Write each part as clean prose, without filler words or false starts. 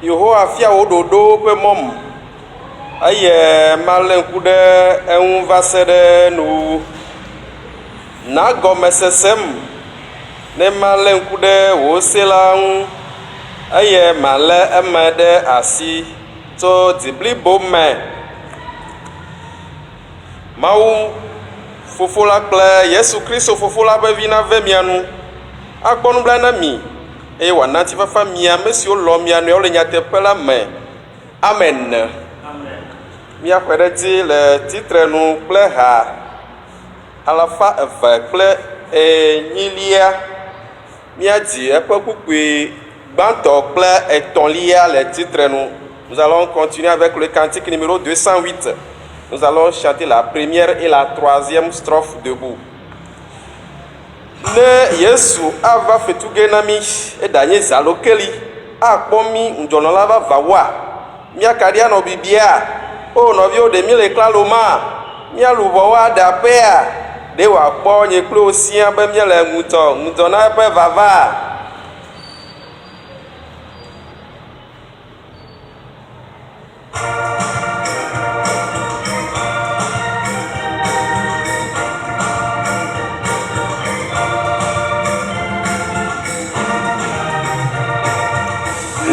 Yehowa fia wo ɖoɖo ƒe mɔm eye malé ŋku ɖe eŋu va se ɖe nuwuwu. Na gɔmesesem ne malé ŋku ɖe wò se la ŋu eye malé eme ɖe asi tso dziblibo me. Mawu Fofo la kple Yesu Kristo Fofo la ƒe vi nave mia nu. Akpɔ nublanui na mi eye wòana ŋutifafa mi ame siwo lɔ̃ mia nɔewo le nyateƒe la me. Amen. Míaƒe ɖe dzi le titrenu kple ha 208. Míadzi eƒe kpukpui gbãtɔ kple etɔ̃lia le titrenu. Nous allons continuer avec le cantique numéro 208. Nous allons chanter la première et la troisième strophe debout. Ne Yesu ava fetuge na mi edanye zalokeli akpɔ mi ŋdzɔnɔla vava wa miakaɖia nɔ bibia o nɔviwo ɖe mi le klalo ma mialuʋɔ wa ɖe aƒea ɖe wòakpɔ nye kple wo sia be miele ŋudzɔ na eƒe vava.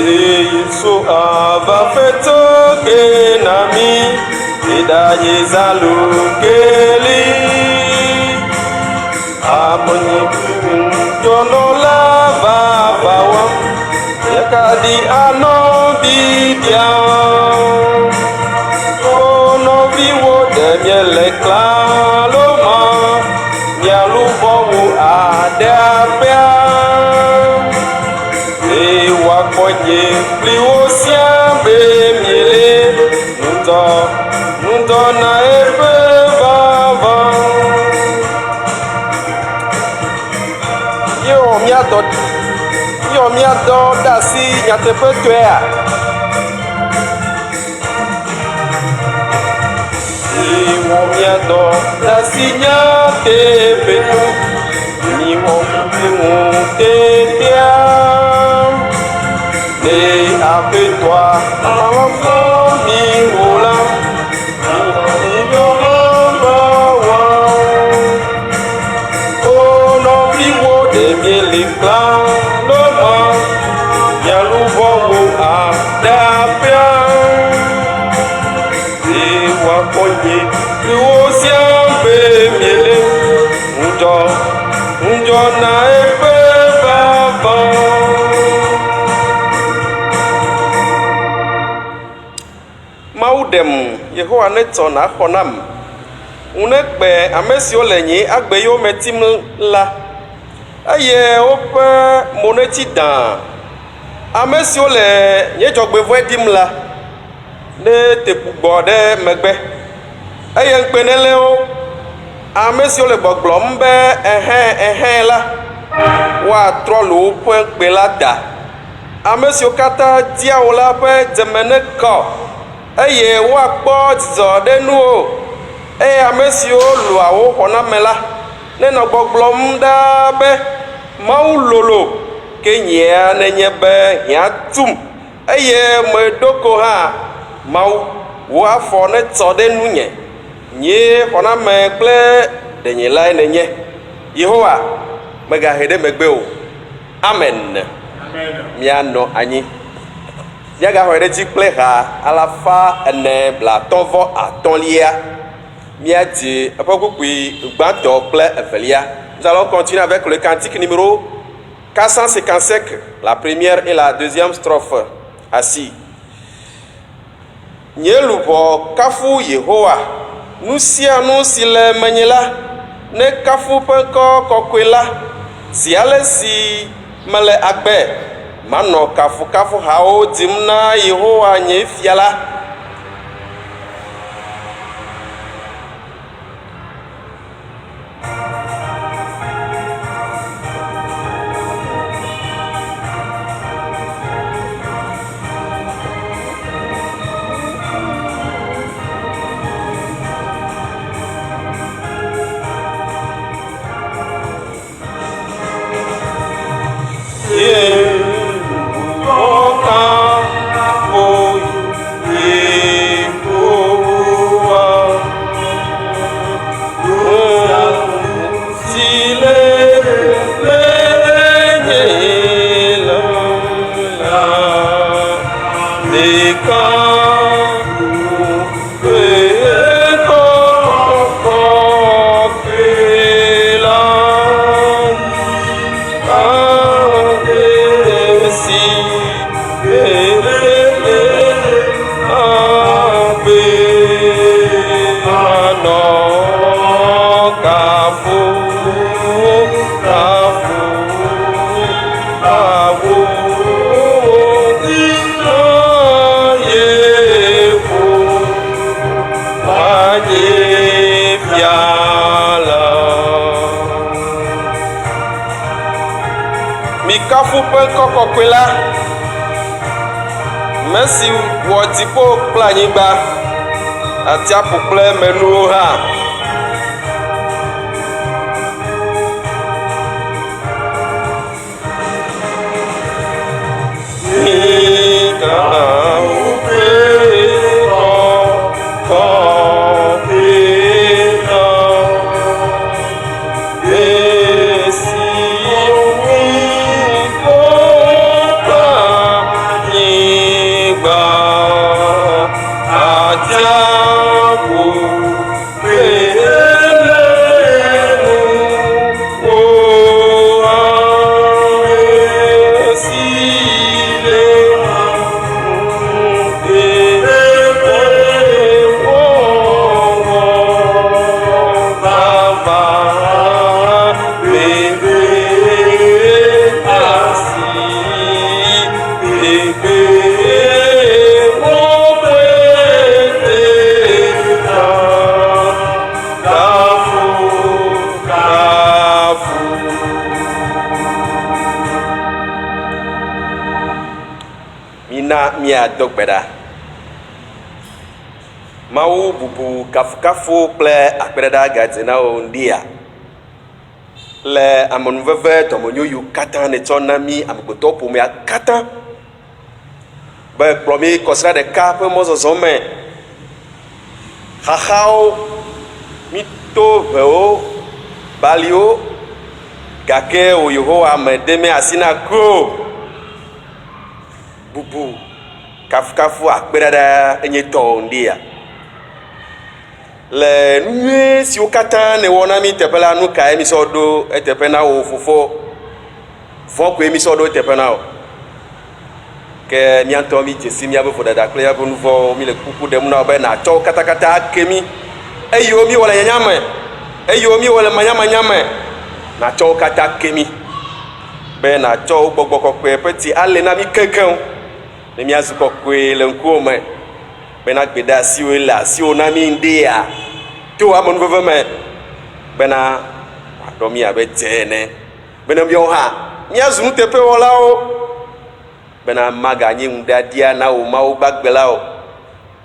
Yesu ava fetuge na mi edanye zalokeli amonye ŋdzɔnɔla vava wa miakaɖi anɔ bibia o nɔviwo ɖe miele klalo ma mialuʋɔ wo aɖe aƒea wòakpɔ nye kpli wo sia be miele ŋudɔ na eƒe vava. Yewɔ míadɔ ɖe asi nyateƒetɔea. Yewɔ míadɔ ɖe asi nyateƒetɔ. Miwɔ ŋutetea. Ne aƒetɔa awafɔ mi wò la miɔmɔbawa o nɔviwo ɖe miele klalo ma mialuʋɔ wo aɖe aƒea eye wòakpɔ nye kpli wo sia be miele ŋudzɔ na eƒe vava. Mawu ɖem Yehowa netsɔ na xɔ nam. Ŋu negbe ame siwo le nye agbe yiwo me tim la eye woƒe mo netsi dãa. Ame siwo le nye dzɔgbevɔ̃e ɖim la ne teku gbɔ ɖe megbe eye ŋukpe nelé wo. Ame siwo le gbɔgblɔm be ehẽ la woatrɔ le woƒe ŋukpe la da. Ame siwo katã dia wo la ƒe dzeme nekɔ eye woakpɔ dzidzɔ ɖe nuwo eye ame siwo lɔa wo xɔname la nenɔ gbɔgblɔm ɖaa be Mawu lolo ke nyea nenye be hiã tum eye meɖo ko hã Mawu wo afɔ netsɔ ɖe nunye nye xɔname kple ɖenyilae nenye. Yehowa megahe ɖe megbe o. Amen. Mianɔ anyi. Míagaxɔe ɖe dzi kple ha 455. Míadzi eƒe kpukpui gbãtɔ kple evelia. Nous allons continuer avec le cantique numéro 455, la première et la deuxième strophe. Assis. Nye luʋɔ kafu Yehowa, nu sia nu si le menye la, ne kafu ƒe ŋkɔ kɔkɔe la, zi ale si mele agbe. Manɔ kafukafuhawo dim na Yehowa nye fia la. Kokopela Messi Watipo Planiba Atiapo Ple Menuha Mia dogbeda Mau bubu kafu kple akpeda gadzena ondia le amonveve tomonyoyu kata ne tsona mi amgboto pomea kata be plomi kosra de ka pe mozozo me khachao mito veo balio gake o Yehowa me deme asina kro bubu kafu akpeda enye to ndia le nue si o kata ne wona mi tepela nu ka emi sodo etepena o fofo ko emi sodo etepena o ke mi anto mi jesi mi abo foda da kle abo nuvo mi le kuku dem na ba na cho kata kemi eyo mi wala nyama eyo mi wala manyama nyama na cho kata kemi be na cho gbogbo kokwe peti ale na mi kankan ne mi azuko kwe le nkuome bena gbeda siwe la si ona mi ndia to amon veve bena adomi abetene bena mi oha mi azunu tepe wala o bena maganyi ndadia na o ma o gbagbela o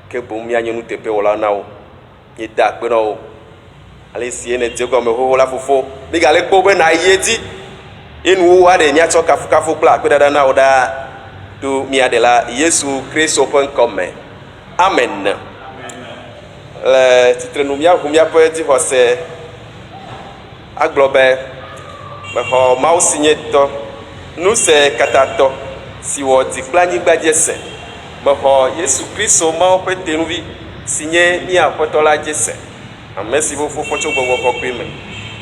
ke bo mi anyunu tepe wala na o ni da pe no o ale si ene te ko me ho wala fofo mi gale po bena yeti enu wa de nya to kafu pla pe dada na o da to mi adela Yesu Christ open come amen. Le titre numia humia poeti hose aglobe me ho mau signé to nous c'est katato si wo ti plani gbadjese me ho Yesu Christ o mau pete nuvi signé mi apoto la jese amesi bo fofo cho gbogbo ko pe me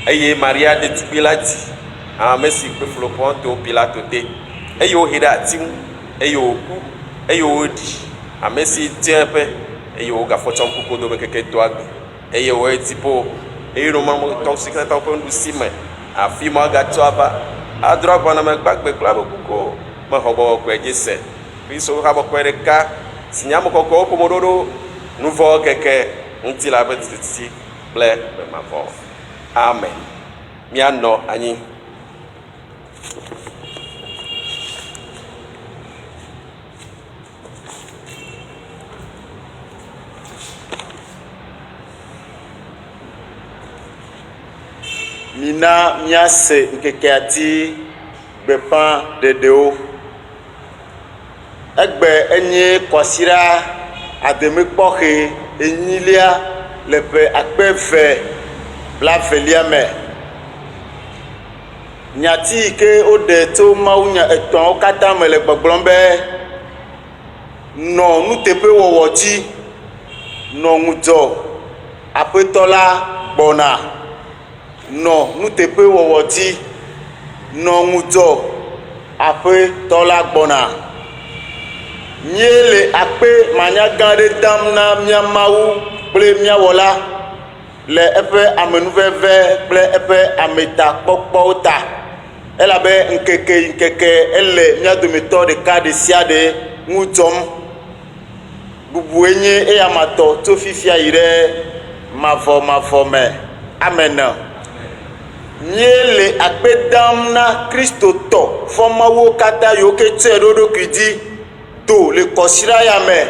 eye Maria de tupilati amesi pe flopon to pilato te eyo hida tim eyo ku eyo odi amesi tiepe eyo ga fochon kuko do keke to agbe eyo etipo eyo mamo to secret open du sime afi ma ga to aba adro bona me gbagbe klabo kuko ma hobo ko ejese biso ha bo kwereka sinyamo koko opomododo nouveau keke unti la betiti ble me mavo amen miano ani mina miase nkeke ati bepan dedeo egbe enye kwasira ademekpohe enyilia lepe akpeve blavelia me nyati ke ode to maunya eton kata me le gbogblon be nɔ nuteƒe wɔwɔ dzi nɔ ŋudzɔ aƒetɔ la gbɔna nɔ nuteƒe wɔwɔ dzi nɔ ŋudzɔ aƒetɔ la gbɔna. Mie le akpe manyagã aɖe dam na mía Mawu kple mía Wɔla le eƒe amenuveve kple eƒe ametakpɔkpɔwo ta, elabe ŋkeke ele mía dometɔ ɖeka ɖe sia ɖe ŋu dzɔm. Bubue nye eyamatɔ tso fifia yi ɖe mavɔ me. Amen. Mie le akpe dam na kristotɔ fɔmawo katã yiwo ke tsɔe ɖo ɖokui dzi to le kɔsira ya me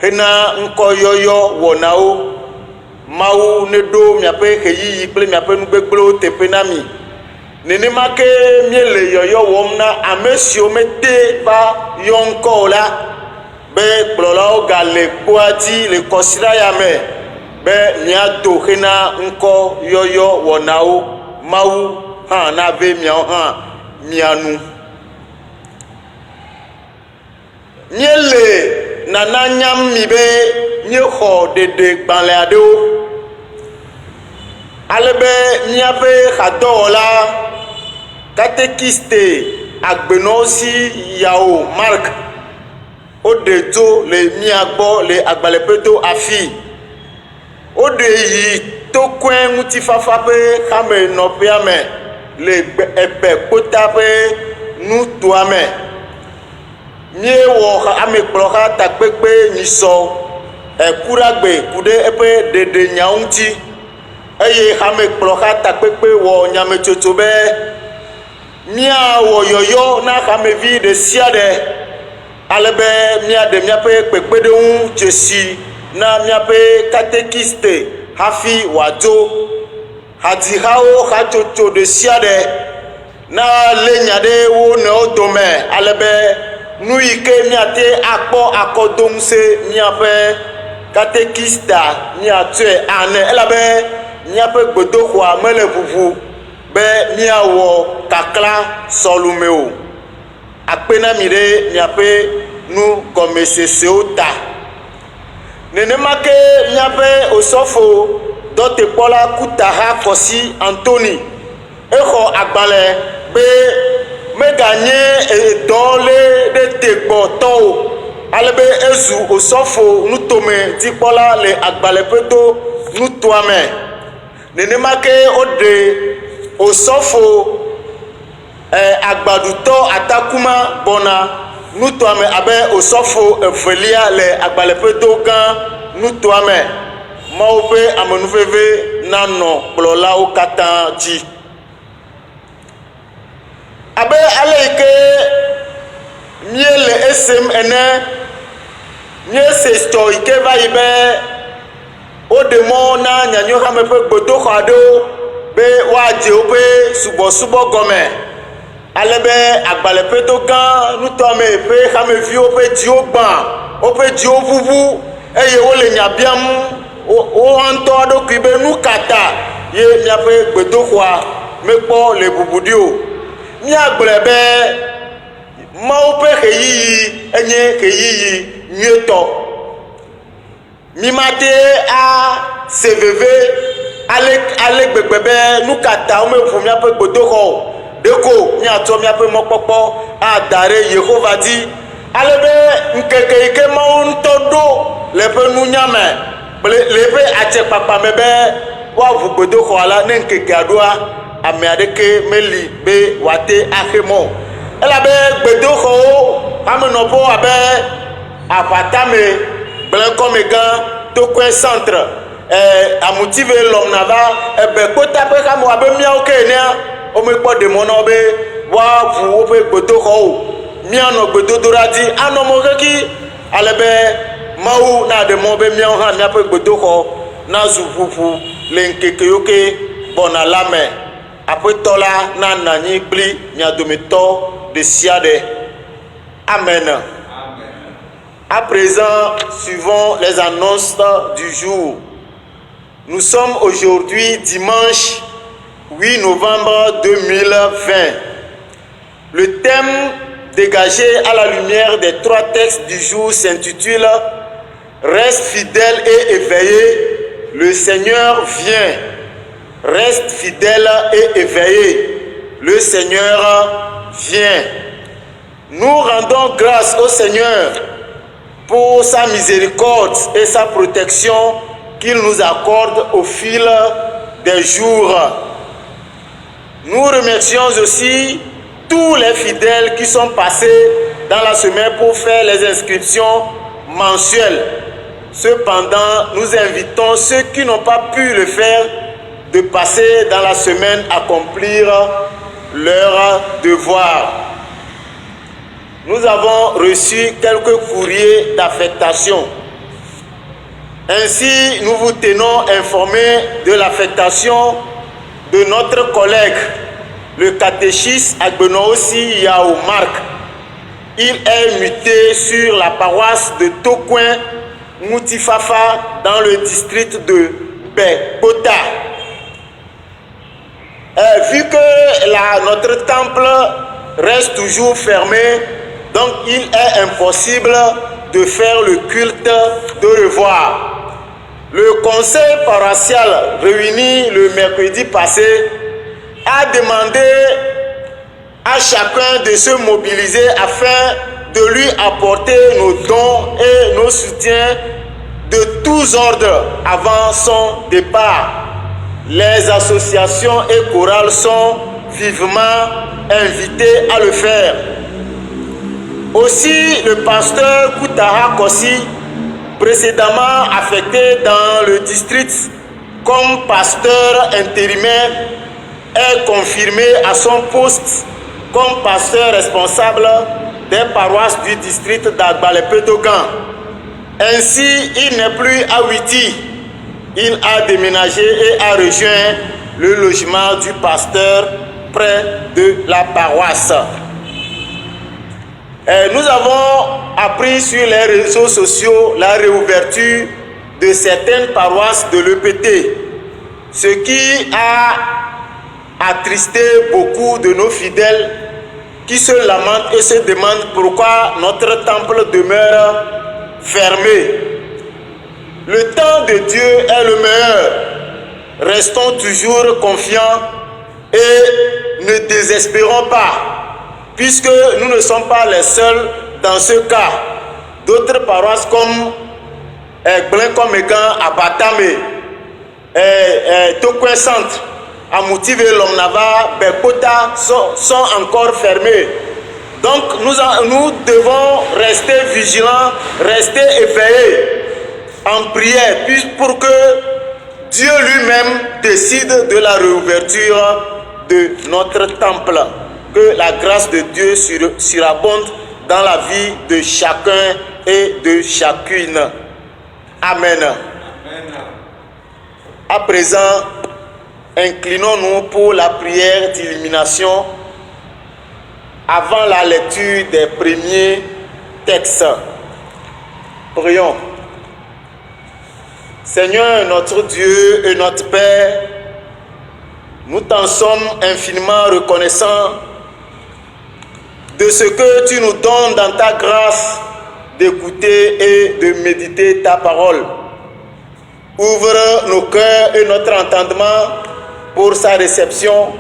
hena ŋkɔyɔyɔ wɔnawo. Mawu ne ɖo miaƒe ɣeyiɣi kple miaƒe nugbegblẽwo teƒe na mi. Nenema ke mie le yɔyɔ wɔm na ame siwo mete va yɔ ŋkɔ o la be kplɔlawo gale kpoa dzi le kɔsira ya me be miado hena ŋkɔyɔyɔ wɔnawo. Mawu hã na be miawo hã mianu. Mie le nana nyam mi be miexɔ ɖeɖegbalẽ aɖewo alebe míaƒe xadɔwɔla katekiste agbenɔwo si yawo Mark woɖe dzo le mía gbɔ le agbalẽƒeto afi. Woɖe yi Tokɔe ŋutifafa ƒe xamenɔƒea me le ebe kpota ƒe nutoa me. Míewɔ amekplɔxa takpekpe nyisɔ kuɖagbe ku ɖe eƒe ɖeɖenyawo ŋuti eye xamekplɔxa takpekpe wɔ nyametsotso be míawɔ yɔyɔ na xamevi ɖe sia ɖe alebe míaɖe míaƒe kpekpeɖeŋu dzesi na míaƒe katekiste hafi wòadzo. Hadzixawo hatsotso ɖe sia ɖe na lé nya ɖe wo nɔewo dome alebe nu yi ke míate akpɔ akɔdoŋusẽ míaƒe katekista míatsɔe ane elabe míaƒe gbedoxɔa mele ʋuʋu be míawɔ kakla sɔlume o. Akpe na mi ɖe miaƒe nu gɔmesesewo ta. Nenema ke míaƒe osɔfo dɔtekpɔla Kutaha Kɔsi Antoni exɔ agbalẽ be meganye dɔle ɖe tegbɔtɔ o alebe ezu osɔfo nutome dzikpɔla le agbalẽƒeto nutoa me. Nenema ke woɖe osɔfo agbaɖutɔ atakuma gbɔna nutoa me abe osɔfo evelia le agbalẽƒeto gã nutoa me. Mawu ƒe amenuveve nanɔ kplɔlawo katã dzi. Abe ale yi ke mie le esem ene, míese tɔ yi ke va yi be woɖe mɔ na nyanyoxame ƒe gbedoxɔ aɖewo be woadze woƒe subɔsubɔ gɔme alebe agbalẽƒeto gã nutoa me ƒe xameviwo ƒe dziwo gbã, woƒe dziwo ʋuʋu eye wole nya biam wohã ŋutɔ ɖokui be nu ka ta ye míaƒe gbedoxɔa mekpɔ le ʋuʋu ɖi o. Míagblɔe be Mawu ƒe ɣeyiɣi enye ɣeyiɣi nyuietɔ. Mi mate ase veve ale gbegbe be nu ka ta womeʋu míaƒe gbedoxɔ o. Ɖeko míatsɔ míaƒe mɔkpɔkpɔ ada ɖe Yehova dzi alebe ŋkeke yi ke Mawu ŋutɔ ɖo le eƒe nunya me le eƒe atsekpakpa me be woaʋu gbedoxɔa la ne ŋkekea ɖoa ame aɖeke meli be wòate axe mɔ. Elabe gbedoxɔwo amenɔƒewo abe aʋatame gblẽkɔme gã Tokɔe centre amutive lɔna va ebe kpota ƒe xamewo abe míawo ke enea womekpɔ ɖe mɔ na wo be woaʋu woƒe gbedoxɔwo. Míanɔ gbedodoɖa dzi anɔ mɔ xexi alebe Mawu na ɖe mɔ be míawo hã míaƒe gbedoxɔ nazu ʋuʋu le ŋkeke yiwo ke gbɔna la me. Aƒetɔ la nana anyi kpli mia dometɔ ɖe sia ɖe. Amen. À présent, suivons les annonces du jour. Nous sommes aujourd'hui dimanche 8 novembre 2020. Le thème dégagée à la lumière des 3 textes du jour s'intitule « Reste fidèle et éveillé, le Seigneur vient ». Reste fidèle et éveillé, le Seigneur vient. Nous rendons grâce au Seigneur pour sa miséricorde et sa protection qu'il nous accorde au fil des jours. Nous remercions aussi tous les fidèles qui sont passés dans la semaine pour faire les inscriptions mensuelles. Cependant, nous invitons ceux qui n'ont pas pu le faire de passer dans la semaine accomplir leur devoir. Nous avons reçu quelques courriers d'affectation. Ainsi, nous vous tenons informés de l'affectation de notre collègue, le catéchiste Agbenoosi Yao Marc. Il est muté sur la paroisse de Tokoin Moutifafa dans le district de Bekota. Vu que notre temple reste toujours fermé, donc il est impossible de faire le culte de revoir. Le conseil paroissial réuni le mercredi passé a demandé à chacun de se mobiliser afin de lui apporter nos dons et nos soutiens de tous ordres avant son départ. Les associations et chorales sont vivement invitées à le faire. Aussi, le pasteur Koutara Kossi, précédemment affecté dans le district comme pasteur intérimaire, est confirmé à son poste comme pasteur responsable des paroisses du district d'Agbalé-Pétogan. Ainsi, il n'est plus à Ouiti. Il a déménagé et a rejoint le logement du pasteur près de la paroisse. Nous avons appris sur les réseaux sociaux la réouverture de certaines paroisses de l'EPT, ce qui a attristé beaucoup de nos fidèles qui se lamentent et se demandent pourquoi notre temple demeure fermé. Le temps de Dieu est le meilleur. Restons toujours confiants et ne désespérons pas, puisque nous ne sommes pas les seuls dans ce cas. D'autres paroisses comme Blenkomegan, à Batame, Tokoin Centre, à Moutivé, Lomnava, Bekota sont encore fermés. Donc nous devons rester vigilants, rester éveillés en prière pour que Dieu lui-même décide de la réouverture de notre temple. Que la grâce de Dieu surabonde dans la vie de chacun et de chacune. Amen. À présent, inclinons-nous pour la prière d'illumination avant la lecture des premiers textes. Prions. Seigneur notre Dieu et notre Père, nous t'en sommes infiniment reconnaissants de ce que tu nous donnes dans ta grâce d'écouter et de méditer ta parole. Ouvre nos cœurs et notre entendement pour sa réception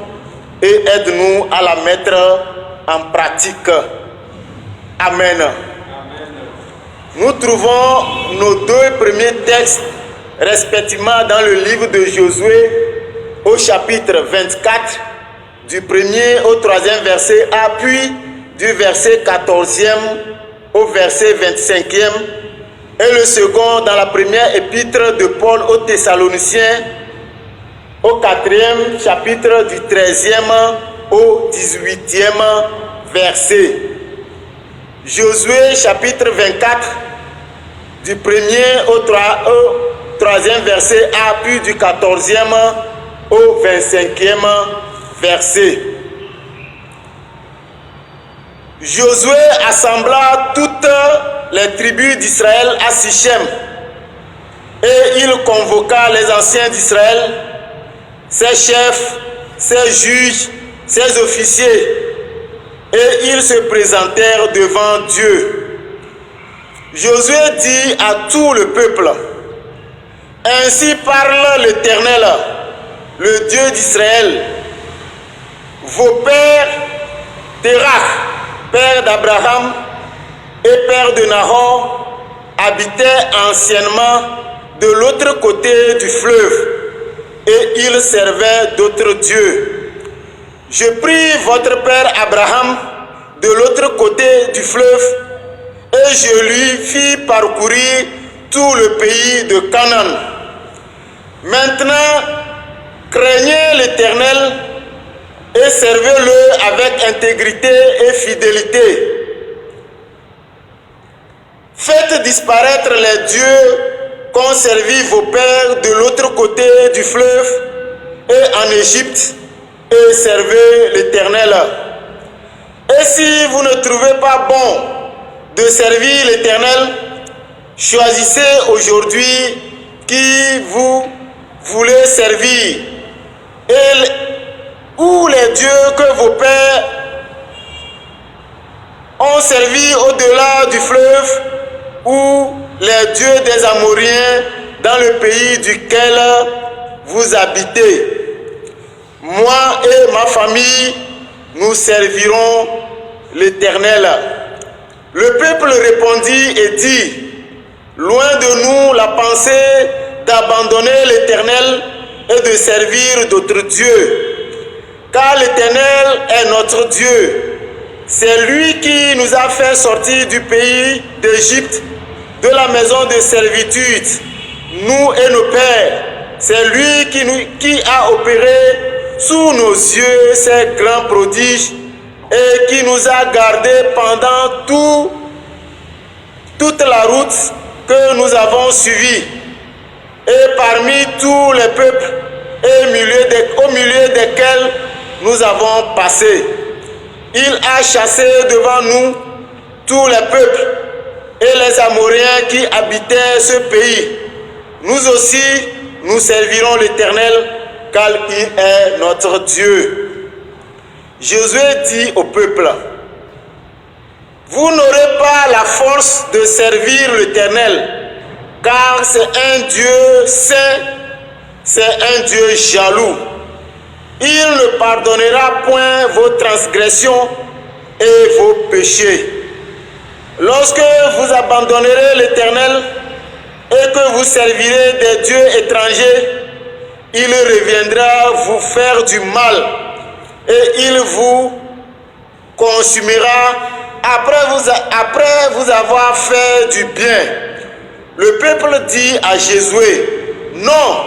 et aide-nous à la mettre en pratique. Amen. Nous trouvons nos 2 premiers textes respectivement dans le livre de Josué au chapitre 24 du 1er au 3e verset A, puis du verset 14e au verset 25e, et le second dans la première épître de Paul aux Thessaloniciens au 4e chapitre du 13e au 18e verset. Josué chapitre 24 du 1er au 3e verset A, puis du 14e au 25e verset. Josué assembla toutes les tribus d'Israël à Sichem et il convoqua les anciens d'Israël, ses chefs, ses juges, ses officiers et ils se présentèrent devant Dieu. Josué dit à tout le peuple: Ainsi parle l'Éternel, le Dieu d'Israël. Vos pères, Térach, père d'Abraham et père de Nahor, habitaient anciennement de l'autre côté du fleuve, et ils servaient d'autres dieux. Je pris votre père Abraham de l'autre côté du fleuve, et je lui fis parcourir tout le pays de Canaan. Maintenant, craignez l'Éternel et servez-le avec intégrité et fidélité. Faites disparaître les dieux qu'ont servi vos pères de l'autre côté du fleuve et en Égypte, et servez l'Éternel. Et si vous ne trouvez pas bon de servir l'Éternel, choisissez aujourd'hui qui vous voulez servir, ou les dieux que vos pères ont servi au-delà du fleuve, ou les dieux des Amoriens dans le pays duquel vous habitez. Moi et ma famille, nous servirons l'Éternel. Le peuple répondit et dit: Loin de nous la pensée d'abandonner l'Éternel et de servir d'autres dieux, car l'Éternel est notre Dieu. C'est lui qui nous a fait sortir du pays d'Égypte, de la maison de servitude, nous et nos pères. C'est lui qui a opéré sous nos yeux ces grands prodiges et qui nous a gardés pendant toute la route que nous avons suivie. Et parmi tous les peuples au milieu desquels nous avons passé, il a chassé devant nous tous les peuples et les Amoriens qui habitaient ce pays. Nous aussi, nous servirons l'Éternel, car il est notre Dieu. Josué dit au peuple: Vous n'aurez pas la force de servir l'Éternel, car c'est un Dieu saint, c'est un Dieu jaloux. Il ne pardonnera point vos transgressions et vos péchés. Lorsque vous abandonnerez l'Éternel et que vous servirez des dieux étrangers, il reviendra vous faire du mal et il vous consumera après vous avoir fait du bien. Le peuple dit à Josué: Non,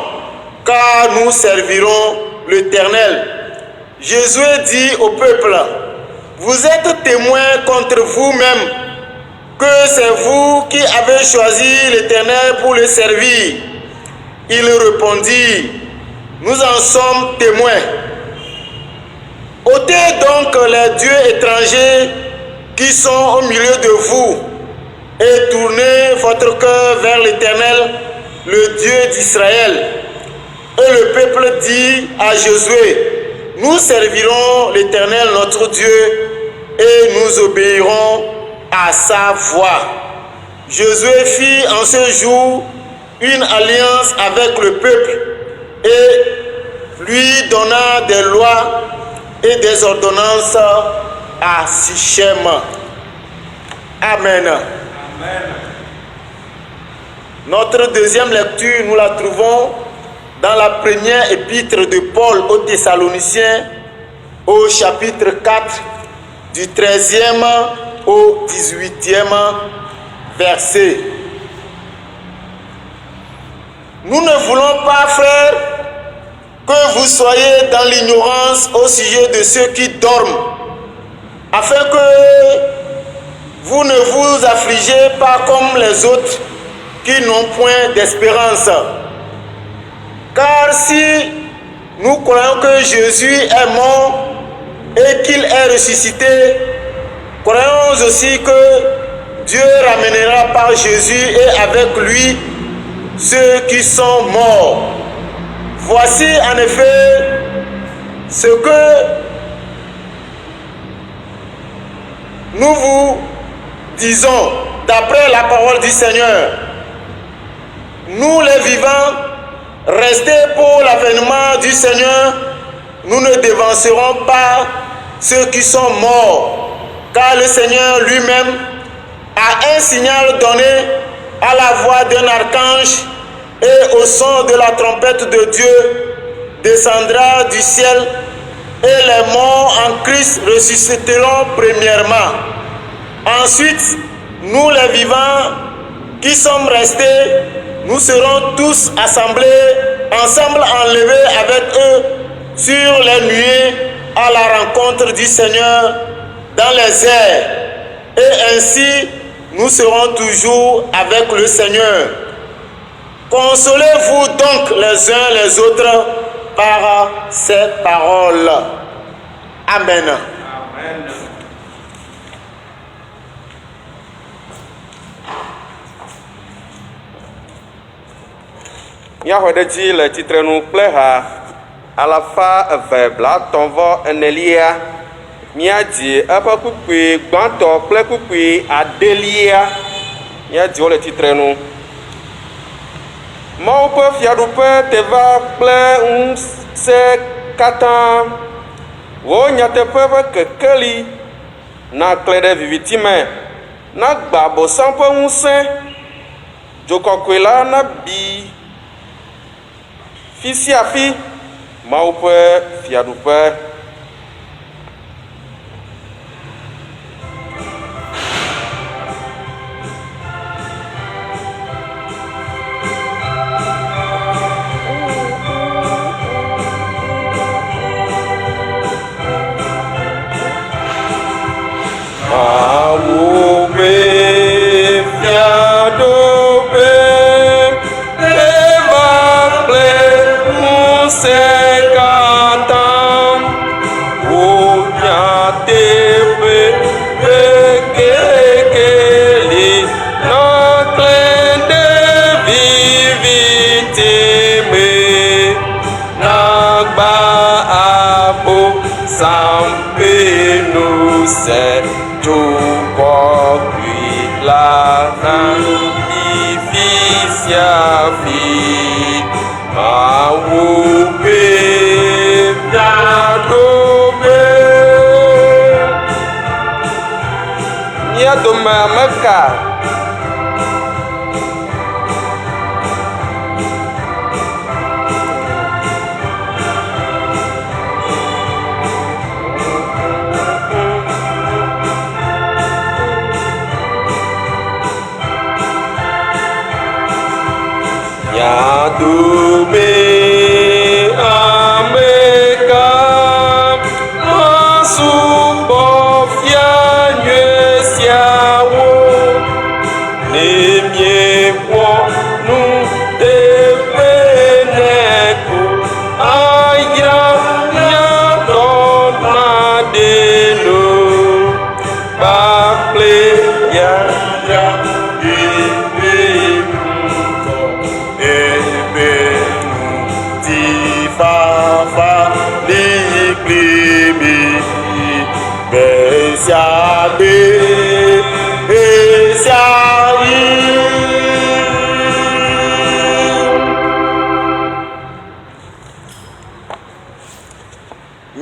car nous servirons l'Éternel. Josué dit au peuple: Vous êtes témoins contre vous-même que c'est vous qui avez choisi l'Éternel pour le servir. Il répondit: Nous en sommes témoins. Ôtez donc les dieux étrangers qui sont au milieu de vous et tournez votre cœur vers l'Éternel, le Dieu d'Israël. Et le peuple dit à Josué: Nous servirons l'Éternel notre Dieu et nous obéirons à sa voix. Josué fit en ce jour une alliance avec le peuple et lui donna des lois et des ordonnances à Sichem. Amen. Amen. Notre deuxième lecture, nous la trouvons dans la première épître de Paul aux Thessaloniciens, au chapitre 4, du 13e au 18e verset. Nous ne voulons pas, frères, que vous soyez dans l'ignorance au sujet de ceux qui dorment, afin que vous ne vous affligez pas comme les autres qui n'ont point d'espérance. Car si nous croyons que Jésus est mort et qu'il est ressuscité, croyons aussi que Dieu ramènera par Jésus et avec lui ceux qui sont morts. Voici en effet ce que nous vous disons, d'après la parole du Seigneur, nous les vivants, restés pour l'avènement du Seigneur, nous ne devancerons pas ceux qui sont morts, car le Seigneur lui-même a un signal donné à la voix d'un archange et au son de la trompette de Dieu descendra du ciel et les morts en Christ ressusciteront premièrement. Ensuite, nous les vivants qui sommes restés, nous serons tous assemblés, ensemble enlevés avec eux sur les nuées à la rencontre du Seigneur dans les airs. Et ainsi, nous serons toujours avec le Seigneur. Consolez-vous donc les uns les autres par ces paroles. Amen. Amen. Míaxɔ ɖe dzi le tsitrenu kple ha alafa eve blatɔ̃ vɔ enelia. Míadzi eƒe kukui gbãtɔ kple kukui adelia. Míadziwo le tsitrenu. Mawu ƒe fiaɖuƒe te va kple ŋusẽ katã. Wò nyateƒe ƒe kekeli naklẽ ɖe viviti me. Nagba Abosam ƒe ŋusẽ. Dzokɔkɔe la nabi fi sia fi. Mawu ƒe fiaɖuƒe.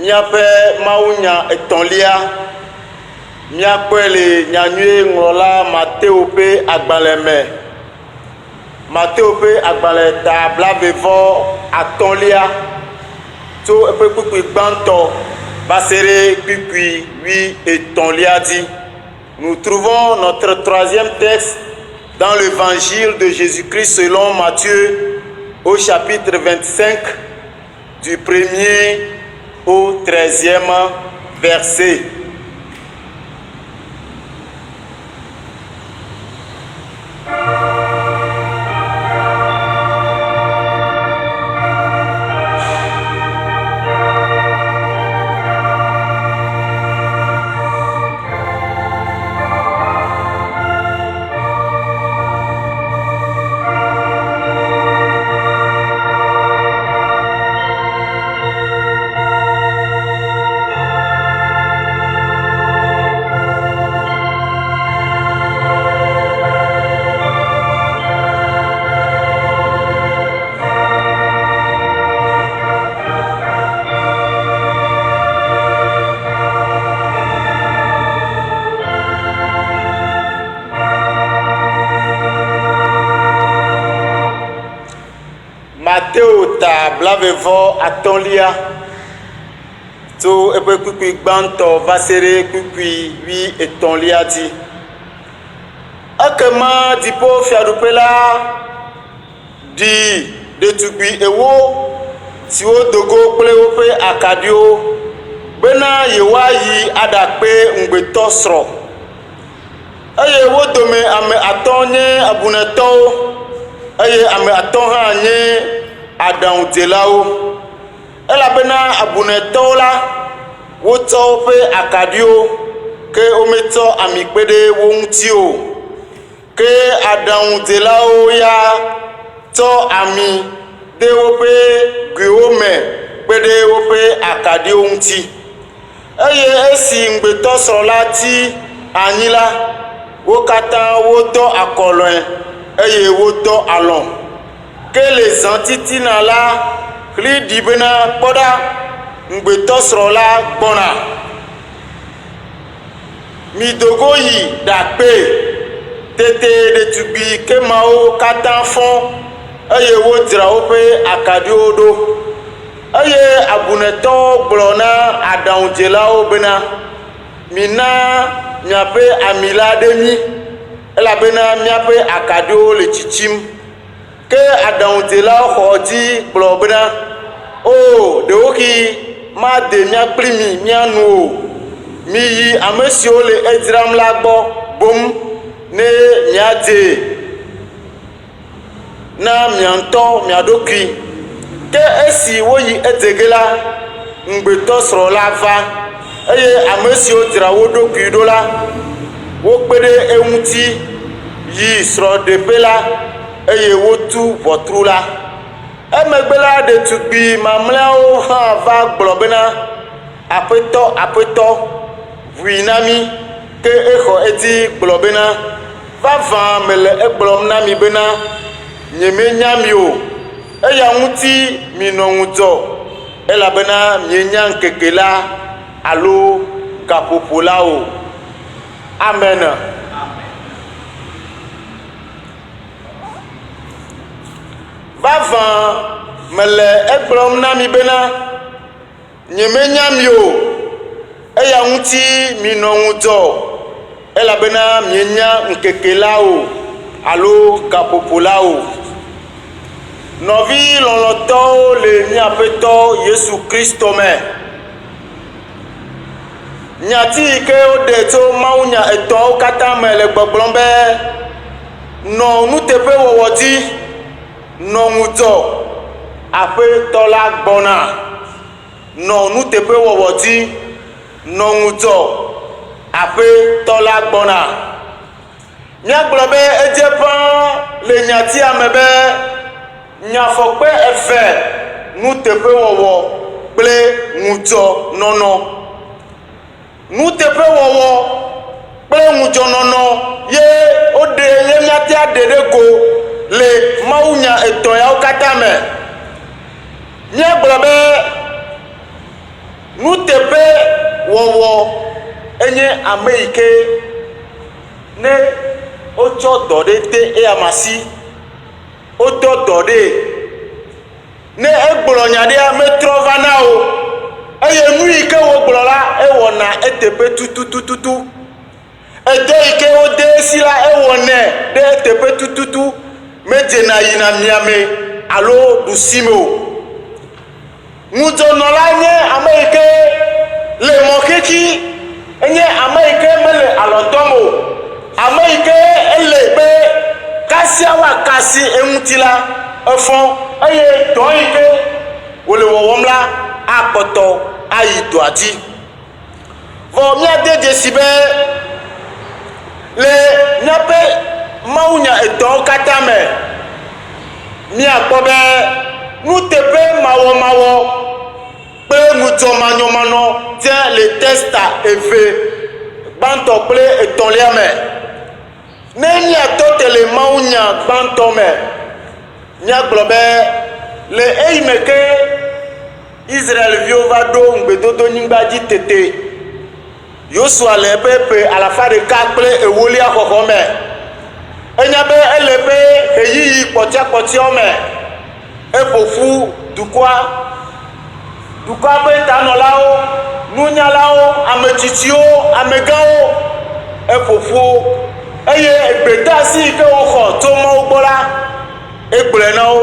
Miaƒe mawunya etɔ̃lia, miakpɔe le nyanyue ŋlɔla Mateo ƒe agbalẽ me. Mateo ƒe agbalẽ ta blaeve-vɔ atɔ̃lia tso eƒe kpukpui gbãtɔ va se ɖe kpukpui wuietɔ̃lia dzi. Nous trouvons notre troisième texte dans l'évangile de Jésus-Christ selon Matthieu au chapitre 25 du 1er au 13e verset. ateo ta blavevɔ atɔlia tso eƒe kpukpui gbãtɔ va se ɖe kpukpui wi etɔ̃lia dzi. Ekema dziƒo fiaɖuƒe la ɖi ɖetugbui ewo siwo dogo kple woƒe akaɖiwo bena yewoayi aɖakpe ŋugbetɔ srɔ̃ eye wo dome ame atɔ̃ nye abunɛtɔwo eye ame atɔ̃ hã nye aɖaŋudzelawo elabena abunɛtɔwo la wotsɔ woƒe akaɖiwo ke wometsɔ ami kpe ɖe wo ŋuti o ke aɖaŋudzelawo ya tsɔ ami de woƒe gbewo me kpe ɖe woƒe akaɖiwo ŋuti eye esi ŋugbetɔsrɔ̃ la ti anyi la wo katã wodɔ akɔlɔe eye wodɔ alɔ ke le zãtitina la ɣli ɖi bena kpɔɖa ŋugbetɔsrɔ̃ la gbɔna midogo yi ɖakpe tete ɖetugbui kemawo katã fɔ eye wodzra woƒe akaɖiwo ɖo eye abunɛtɔwo gblɔ na aɖaŋudzelawo bena mina miaƒe ami la ɖe mí elabena míaƒe akaɖiwo le tsitsim ke aɖaŋudzelawo xɔ dzi gblɔ bena o ɖewoki made míakpli mi míanu o miyi ame siwo le edzram la gbɔ bom ne miadze na mia ŋutɔ mia ɖokui ke esi woyi edzege la ŋugbetɔsrɔ̃ la va eye ame siwo dzra wo ɖokui ɖo la wokpe ɖe eŋuti yi srɔ̃ɖeƒe la eye wotu ʋɔtru la emegbe la ɖetugbui mamlɛawo hã va gblɔ bena aƒetɔ aƒetɔ ʋui na mí ke exɔ edzi gblɔ bena vavã mele egblɔm na mi bena nyemenya mi o eya ŋuti minɔ ŋudzɔ elabena mienya ŋkeke la alo gaƒoƒo la o. Amen. Vavã mele egblɔm na mi bena nyemenya mi o eya ŋuti minɔ ŋudzɔ elabena mienya ŋkeke la o alo gaƒoƒo la o. Nɔvi lɔlɔtɔwo le miaƒetɔ Yesu Kristo me. Nyati yi ke woɖe tso mawunya etɔ̃wo katã me le gbɔgblɔm be nɔ nuteƒe wɔwɔ dzi, nɔ ŋudzɔ, aƒetɔ la gbɔna. Nɔ nuteƒe wɔwɔ dzi, nɔ ŋudzɔ, aƒetɔ la gbɔna. Míagblɔ be edze ƒãa le nyatia me be nyafɔkpe eve nuteƒe wɔwɔ kple ŋudzɔ nɔnɔ. Nuteƒe wɔwɔ kple ŋudzɔnɔnɔ ye woɖe ye míatea ɖe ɖe go le mawunya etɔ̃ yawo katã me. Míagblɔ be nuteƒe wɔwɔ enye ame yi ke ne wotsɔ dɔ ɖe de eyamasi wodɔ dɔ ɖe ne egblɔ nya ɖea metrɔ va na o eye nu yi ke wogblɔ la ewɔna eteƒe tututututu edo yi ke wode esi la ewɔnɛ ɖe eteƒe tututu medzena yina miame alo ɖusime o. Ŋudzɔnɔla nye ame yi ke le mɔxexi enye ame yi ke mele alɔdɔm o ame yi ke ele be kasia wa kasi eŋuti la efɔ eye dɔ yi ke wòle wɔwɔm la akpɔtɔ ayi dɔa dzi. Vɔ míade dzesi be le míaƒe mawunya etɔ̃wo katã me míakpɔ be nuteƒe mawɔmawɔ kple ŋudzɔmanyɔmanɔ tie le testa eve gbãtɔ kple etɔ̃lia me. Ne míatɔ te le mawunya gbãtɔ me míagblɔ be le eyime ke Israelviwo va ɖo ŋugbedodonyigba dzi tete Yosua le eƒe ƒe 110 xɔxɔ me enya be ele ƒe ɣeyiɣi kpɔtiakpɔtiawo me eƒoƒu dukɔa ƒe tanɔlawo nunyalawo ametsitsiwo amegãwo eƒoƒu eye gbetasi yi ke woxɔ tso Mawu gbɔ la egblɔe na wo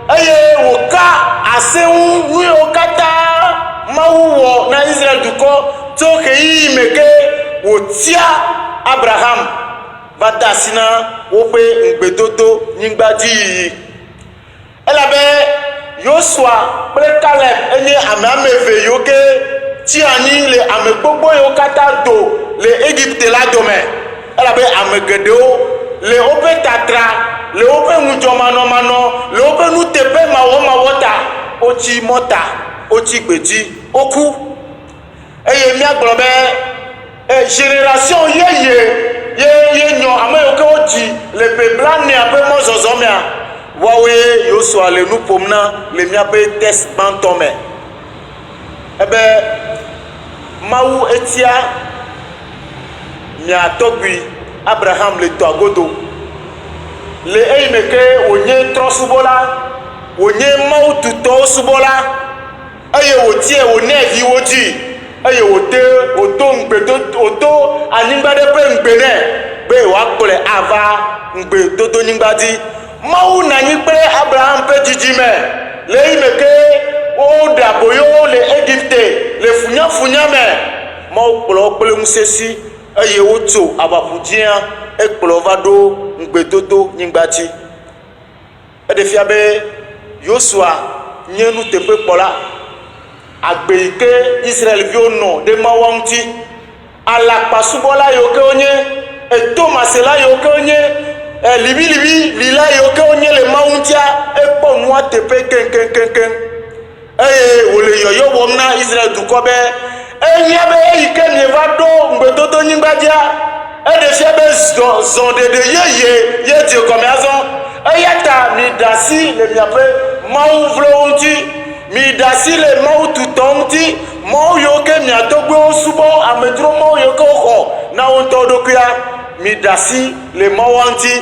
eye wòka asenu nu yiwo katã Mawu wɔ na Israel dukɔ tso ɣeyiɣi me ke wòtia Abraham va de asi na woƒe ŋugbedodo nyigba dzi yiyi elabe Yosua kple Caleb enye ame eve yiwo ke tsi anyi le ame gbogbo yiwo katã do le Egypte la dome elabe ame geɖewo le woƒe tatra le woƒe ŋudzɔmanɔmanɔ le woƒe nuteƒe mawɔmawɔ ta wotsi mɔta wotsi gbedzi woku eye míagblɔ be génération ye nyɔ ame yiwo ke wodzi le beblanea ƒe mɔzɔzɔ mea woawoe Yosua le nu ƒom na le míaƒe test gbãtɔ me ebe Mawu etia mia tɔgbui Abraham le tɔa godo le eyi me ke wònye trɔsubɔla wònye Mawu tutɔwo subɔla eye wòtie wònɛ viwo dzi eye wòdo anyigba ɖe ƒe ŋugbe nɛ be wòakplɔe ava ŋugbedodo nyigba dzi Mawu na anyi kple Abraham ƒe dzidzime le eyi me ke woɖe aboyo le Egypte le funyafunya me Mawu kplɔ kple ŋusesi eye wotso aʋaƒu dzia ekplɔ va ɖo ŋugbedodo nyigba dzi eɖe fia be Yosua nye nuteƒe kpɔla agbe yi ke Israelviwo nɔ ɖe Mawua ŋuti alakpasubɔla yiwo ke wonye etomasela yiwo ke wonye libilibi la yiwo ke wonye le Mawu ŋutia ekpɔ nua teƒe keŋkeŋkeŋkeŋ eye wòle yɔyɔ wɔm na Israel dukɔ be enya be eyi ke mieva ɖo ŋugbedodo nyigba dzia eɖe fia be zɔɖeɖe yeye ye dze gɔme azɔ eya ta miɖe asi le miaƒe Mawu vlowo ŋuti miɖe asi le Mawu tutɔ ŋuti Mawu yiwo ke mia tɔgbuiwo subɔ amedzro Mawu yiwo ke woxɔ na wo ŋutɔ ɖokuia miɖe asi le Mawua ŋuti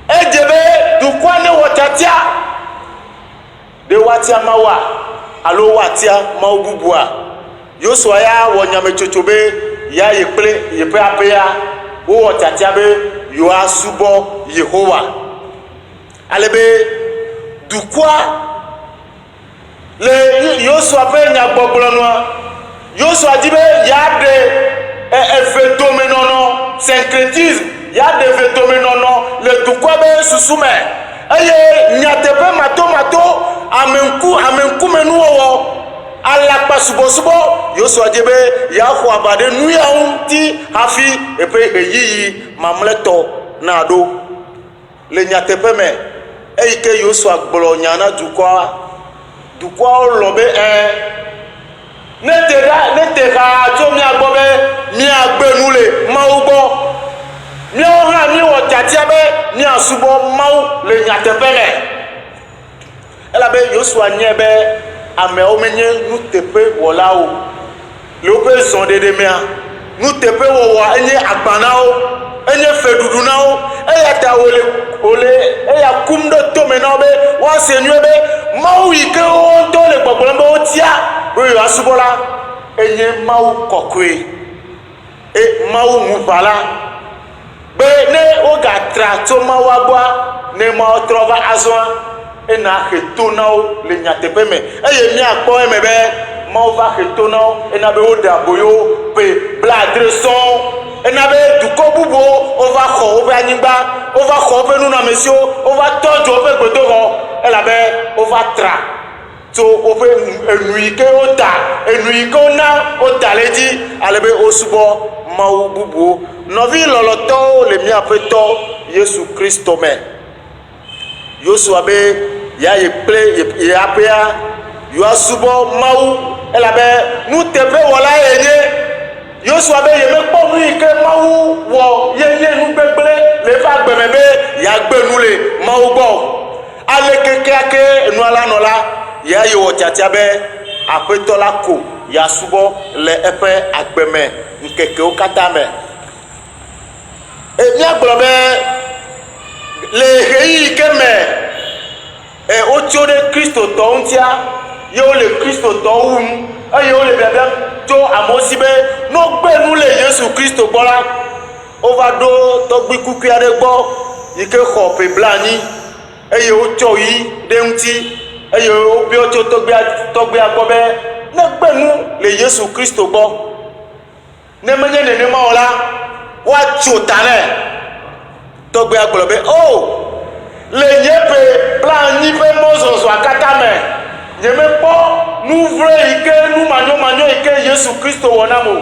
edze be dukɔa ne wɔ tiatia ɖe woatia Mawua alo woatia Mawu bubua Yosua ya wɔ nyametsotso be ya yi kple yeƒe aƒea wowɔ tiatia be yewoasubɔ Yehowa ale be dukɔa le Yosua ƒe nyagbɔgblɔnua Yosua di be yeaɖe evedomenɔnɔ syncrétisme yeaɖe evedomenɔnɔ le dukɔa be susu me eye nyateƒe matomato amenkumenuwɔwɔ alakpasubɔsubɔ Yosua di be yeaxɔ aʋa ɖe nu yawo ŋuti hafi eƒe ɣeyiɣi mamlɛtɔ na ɖo le nyateƒe me eyi ke Yosua gblɔ nya na dukɔawo lɔ be ne te xa tso mía gbɔ be míagbe nu le Mawu gbɔ míawo hã míewɔ tiatia be míasubɔ Mawu le nyateƒe me elabe Yosua nye be ameawo menye nuteƒe wɔlawo le woƒe zɔɖeɖe mea nuteƒe wɔwɔa enye agba na wo enye feɖuɖu na wo eya ta wòle eya kum ɖe tome na wo be woase nyuie be Mawu yi ke wo ŋutɔ le gbɔgblɔm be wotia be yewoasubɔ la enye Mawu kɔkɔe Mawu ŋuʋala be ne wogatra tso Mawua gbɔa ne Mawu trɔ va azɔa ena he to na wo le nyateƒe me eye míakpɔ eme be Mawu va he to na wo ena be woɖe aboyo ƒe blaadre sɔŋ ena be dukɔ bubuwo wova xɔ woƒe anyigba wova xɔ woƒe nunɔamesiwo wova tɔ dzo woƒe gbedoxɔ elabe wova tra tso woƒe enu yi ke wota enu yi ke wona wota le dzi alebe wosubɔ Mawu bubuwo nɔvi lɔlɔtɔwo le míaƒe tɔ Yesu Kristo me Yosua be yeayi kple ye aƒea yewoasubɔ Mawu elabe nuteƒewɔla yenye Yosua be yemekpɔ nu yi ke Mawu wɔ yenye nugbegble le eƒe agbeme be yeagbe nu le Mawu gbɔ ale kekeake enua la nɔ la yeayi wɔ tiatia be aƒetɔ la ko yeasubɔ le eƒe agbeme ŋkekewo katã me míagblɔ be le ɣeyiɣi ke me wotso ɖe kristotɔwo ŋutia ye wole kristotɔwo wum eye wole biabiam tso amewo si be ne wogbe nu le yesu kristo gbɔ la wova ɖo tɔgbi kukui aɖe gbɔ yi ke xɔ ƒe blanyi eye wotsɔ yi ɖe ŋuti eye wobiɔ tso tɔgbia gbɔ be ne gbe nu le yesu kristo gbɔ ne menye nenema o la woatso ta nɛ tɔgbia gblɔ be o le nye ƒe blanyi ƒe mɔzɔzɔa katã me nyemekpɔ nu vre yi ke nu manyomanyo yi ke yesu kristo wɔ nam o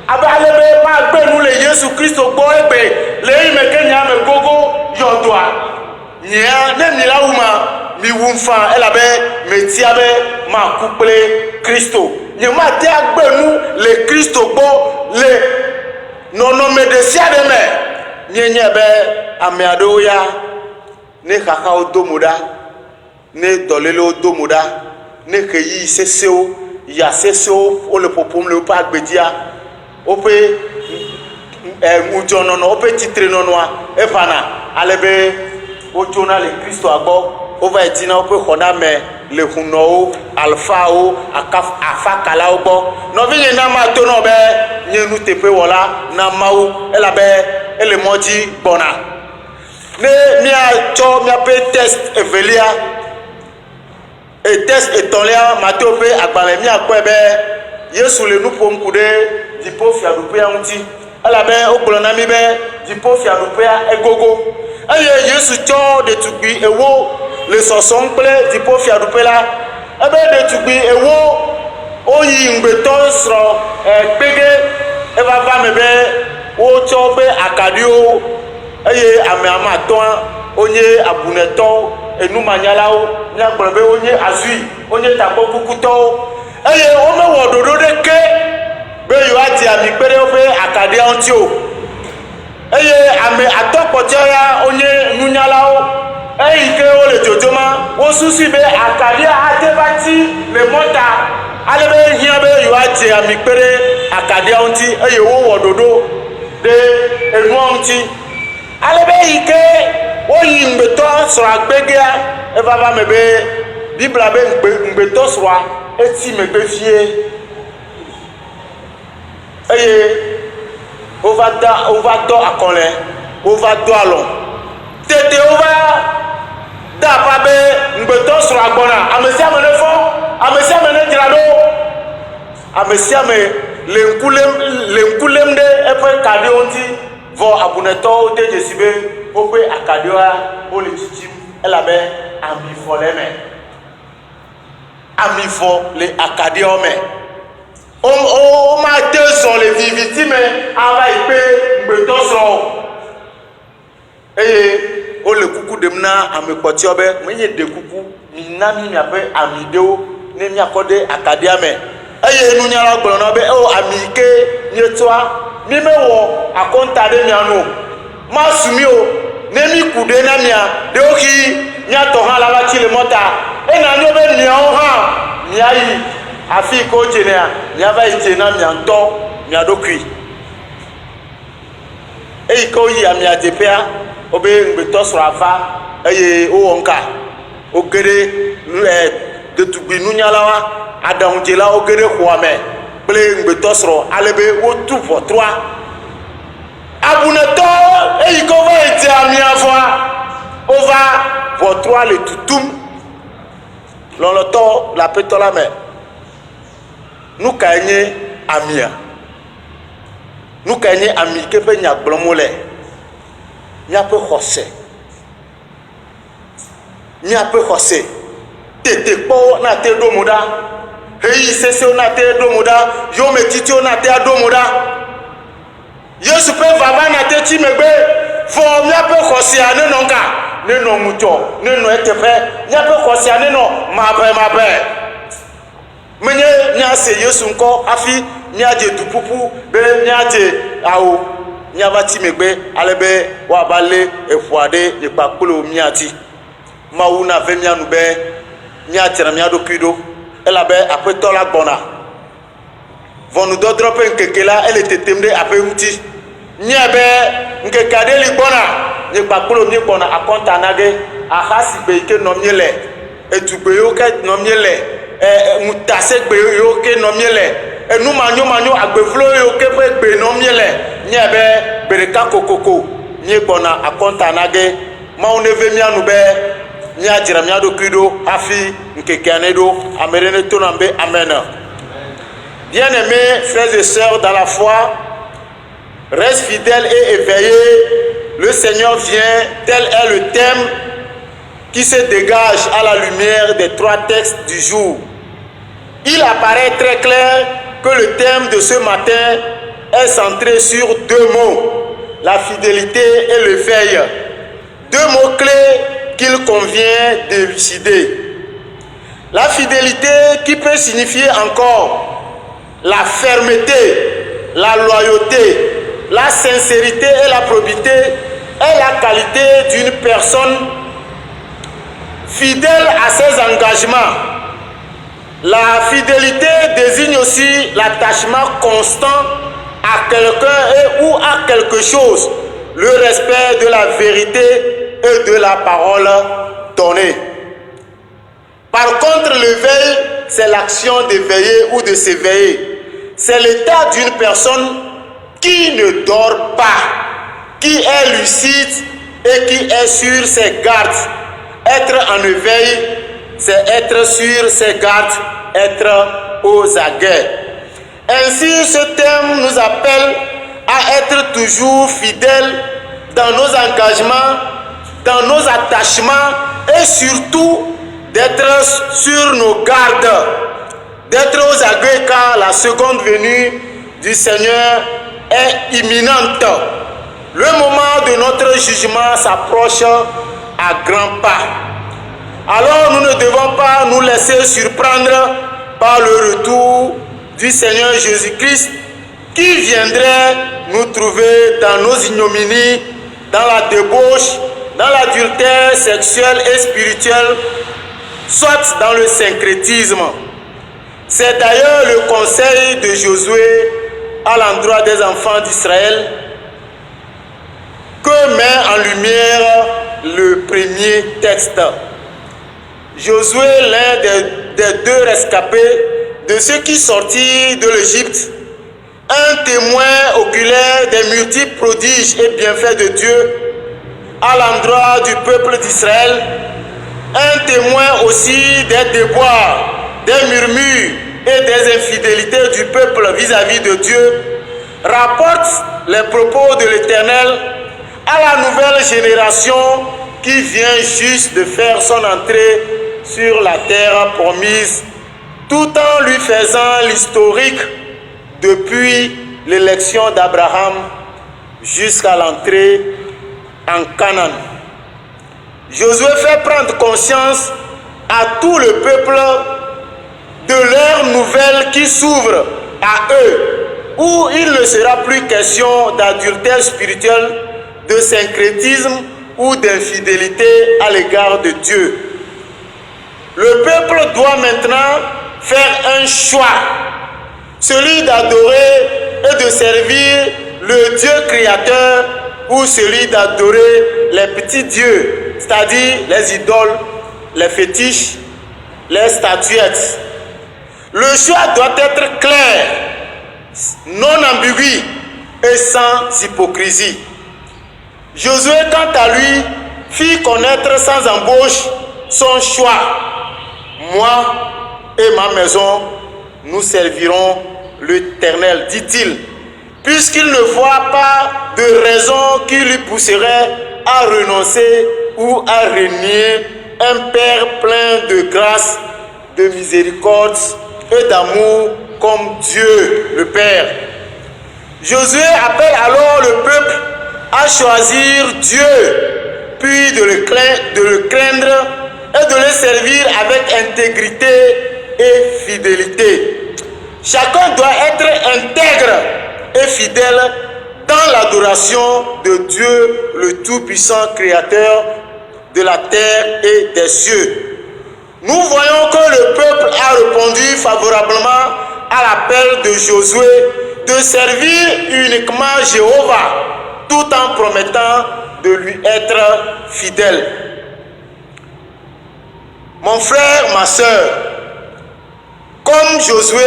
abe ale be magbe nu le yesu kristo gbɔ egbe le eyi me ke nye ame gogo yɔdoa nyea ne mi la wu ma mi wu fa elabe metia be maku kple kristo nye mate agbe nu le kristo gbɔ le nɔnɔme ɖe sia ɖe me nye be ame aɖewo ya ne xaxawo do mo ɖa ne dɔlélewo do mo ɖa ne xeyi sesewo ya sesewo wole ƒoƒom le woƒe agbedzia woƒe ŋudzɔnɔnɔ woƒe titrenɔnɔa evana ale be wodzona le kristoa gbɔ wova yi tina woƒe xɔname le hunɔwo alfawo afakalawo gbɔ nɔvinye na ma to nɔ be nye nuteƒewɔla na mawu elabe ele mɔ dzi gbɔna ne miatsɔ miaƒe test evelia test etɔ̃lia Matthieu ƒe agbalẽ miakpɔe be Yesu le nu ƒom ku ɖe dziƒo fiaɖuƒea ŋuti elabe wogblɔ na mi be dziƒo fiaɖuƒea egogo eye Yesu tsɔ ɖetugbi ewo le sɔsɔm kple dziƒo fiaɖuƒe la ebe ɖetugbi ewo woyi ŋgbetɔ srɔ̃ kpege eva va me be wotsɔ be akaɖiwo eye ame atɔ̃a wonye abunetɔwo enumanyalawo miagblɔ be wonye azui wonye tagbɔ kukutɔwo eye womewɔ ɖoɖo ɖeke be yewoadze ami kpe ɖe woƒe akaɖia ŋuti o eye ame atɔ̃ kpɔtɔe ya wonye nunyalawo eyi ke wole dzodzoma wosusu be akaɖia ate va ti le mɔta ale be hiã be yewoadze ami kpe ɖe akaɖia ŋuti eye wowɔ ɖoɖo ɖe enua ŋuti ale be yi ke woyi ŋgbetɔ srɔ̃a gbegea eva va me be bibla be ŋgbetɔ srɔ̃a eti megbe fie eye wova dɔ akɔlɛ wova dɔ alɔ tete wova da aƒa be ŋgbetɔ srɔ̃a gbɔna ame sia ame ne fɔ ame sia ame ne dzra ɖo ame sia ame le ŋku lém ɖe eƒe kaɖiwo ŋuti vɔ abunetɔwo de dzesi be woƒe akaɖiwoa wole tsitsim elabe amivɔ le eme amivɔ le akaɖiawo me womate zɔ le viviti me ava yi pe ŋgbetɔ srɔ̃ eye wole kuku ɖem na ame kpɔtɔewo be menye ɖe kuku mina mi miaƒe ami ɖewo ne miakɔ ɖe akaɖia me eye nunyala gblɔ na be o ami ke mietsɔa mi mewɔ akɔnta ɖe mia nu masu mi o ne mi ku ɖe na mia ɖewo xi miatɔ hã la va tsi le mɔta ena nyo be miawo hã miayi afi ke wodze nea miava yi dze na mia ŋutɔ mia ɖokui eyi ke woyi amia dzeƒea wobe ŋgbetɔ srɔ̃a va eye wowɔ ŋka woge ɖe ɖetugbi nunyalawa aɖaŋudzelawo ge ɖe xɔa me kple ŋgbetɔ srɔ̃ ale be wotu ʋɔtrua abunetɔ eyi ke wova yi dze amia vɔa wova ʋɔtrua le tutum lɔlɔtɔ le aƒetɔ la me nu kae nye amia nu kae nye ami ke ƒe nya gblɔm wole míaƒe xɔse míaƒe xɔse tetekpɔwo nate ɖo mo ɖa heyi sesewo nate ɖo mo ɖa yometitsiwo nate ɖo mo ɖa Yesu ƒe vava nate tsi megbe vɔ míaƒe xɔsea nenɔ ŋka nenɔ ŋudzɔ nenɔ eteƒe míaƒe xɔsea nenɔ maʋemaʋe menye míase Yesu ŋkɔ hafi míadze duƒuƒu be míadze awo míava tsi megbe ale be woava lé eʋua ɖe yekpakplo míati Mawu na ve mianu be míadzra mía ɖokui ɖo elabe aƒetɔ la gbɔna ʋɔnudɔdrɔ̃ ƒe ŋkeke la ele tetem ɖe aƒe ŋuti nye be ŋkeke aɖe li gbɔna yekpakplo mi gbɔna akɔnta na ge aha si gbe yi ke nɔ mi le edugbeyo ke nɔmie le ŋutasegbeyo ke nɔmie le enu manyomanyo agbevlo yo ke ƒe gbe nɔmie le nye be gbe ɖeka kokoko mie gbɔna akɔnta nage mawu neve mianu be miadzra mia ɖokui ɖo hafi ŋkekea ne ɖo ame ɖe ne to nam be amen. Bien-aimés frères et sœurs dans la foi, reste fidèle et éveillé. Le Seigneur vient, tel est le thème qui se dégage à la lumière des 3 textes du jour. Il apparaît très clair que le thème de ce matin est centré sur 2 mots, la fidélité et l'éveil. 2 mots-clés qu'il convient d'élucider. La fidélité qui peut signifier encore la fermeté, la loyauté, la sincérité et la probité est la qualité d'une personne fidèle à ses engagements. La fidélité désigne aussi l'attachement constant à quelqu'un ou à quelque chose, le respect de la vérité et de la parole donnée. Par contre, l'éveil, c'est l'action d'éveiller ou de s'éveiller. C'est l'état d'une personne qui ne dort pas, qui est lucide et qui est sur ses gardes. Être en éveil, c'est être sur ses gardes, être aux aguets. Ainsi, ce thème nous appelle à être toujours fidèles dans nos engagements, dans nos attachements et surtout d'être sur nos gardes, d'être aux aguets car la seconde venue du Seigneur est imminente. Le moment de notre jugement s'approche à grands pas. Alors nous ne devons pas nous laisser surprendre par le retour du Seigneur Jésus-Christ qui viendrait nous trouver dans nos ignominies, dans la débauche, dans l'adultère sexuel et spirituel, soit dans le syncrétisme. C'est d'ailleurs le conseil de Josué à l'endroit des enfants d'Israël que met en lumière le premier texte. Josué, l'un des 2 rescapés de ceux qui sortirent de l'Égypte, un témoin oculaire des multiples prodiges et bienfaits de Dieu à l'endroit du peuple d'Israël, un témoin aussi des déboires, des murmures et des infidélités du peuple vis-à-vis de Dieu, rapporte les propos de l'Éternel à la nouvelle génération qui vient juste de faire son entrée sur la terre promise, tout en lui faisant l'historique depuis l'élection d'Abraham jusqu'à l'entrée en Canaan. Josué fait prendre conscience à tout le peuple de l'ère nouvelle qui s'ouvre à eux, où il ne sera plus question d'adultère spirituel, de syncrétisme ou d'infidélité à l'égard de Dieu. Le peuple doit maintenant faire un choix, celui d'adorer et de servir le Dieu créateur ou celui d'adorer les petits dieux, c'est-à-dire les idoles, les fétiches, les statuettes. Le choix doit être clair, non ambigu et sans hypocrisie. Josué, quant à lui, fit connaître sans embauche son choix. Moi et ma maison, nous servirons l'Éternel, dit-il, puisqu'il ne voit pas de raison qui lui pousserait à renoncer ou à renier un Père plein de grâce, de miséricorde et d'amour comme Dieu le Père. Josué appelle alors le peuple à choisir Dieu, puis de le craindre et de le servir avec intégrité et fidélité. Chacun doit être intègre et fidèle dans l'adoration de Dieu, le Tout-Puissant Créateur de la terre et des cieux. Nous voyons que le peuple a répondu favorablement à l'appel de Josué de servir uniquement Jéhovah, tout en promettant de lui être fidèle. mon frère, ma soeur, comme Josué,